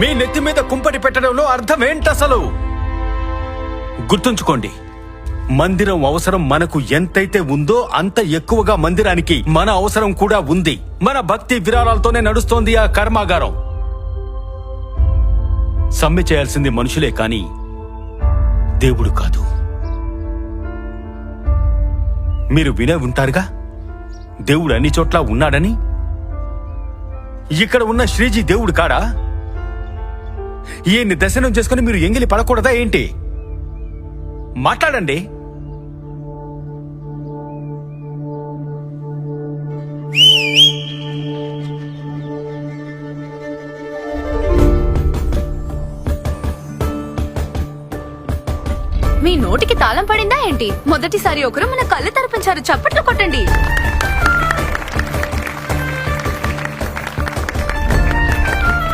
మీ నెత్తి మీద కుంపటి పెట్టడంలో అర్థం ఏంటసలు? గుర్తుంచుకోండి, మందిరం అవసరం మనకు ఎంతైతే ఉందో అంత ఎక్కువగా మందిరానికి మన అవసరం కూడా ఉంది. మన భక్తి విరాళాలతోనే నడుస్తోంది ఆ కర్మాగారం. సమ్మె చేయాల్సింది మనుషులే కాని దేవుడు కాదు. మీరు వినే ఉంటారుగా, దేవుడు అన్ని చోట్ల ఉన్నాడని. ఇక్కడ ఉన్న శ్రీజీ దేవుడు కాడా? ఈయన్ని దర్శనం చేసుకుని మీరు ఎంగిలి పడకూడదా ఏంటి? మాట్లాడండి. మీ నోటికి తాళం పడిందా ఏంటి? మొదటిసారి ఒకరు మన కళ్ళు తెరిపించారు, చప్పట్లు కొట్టండి.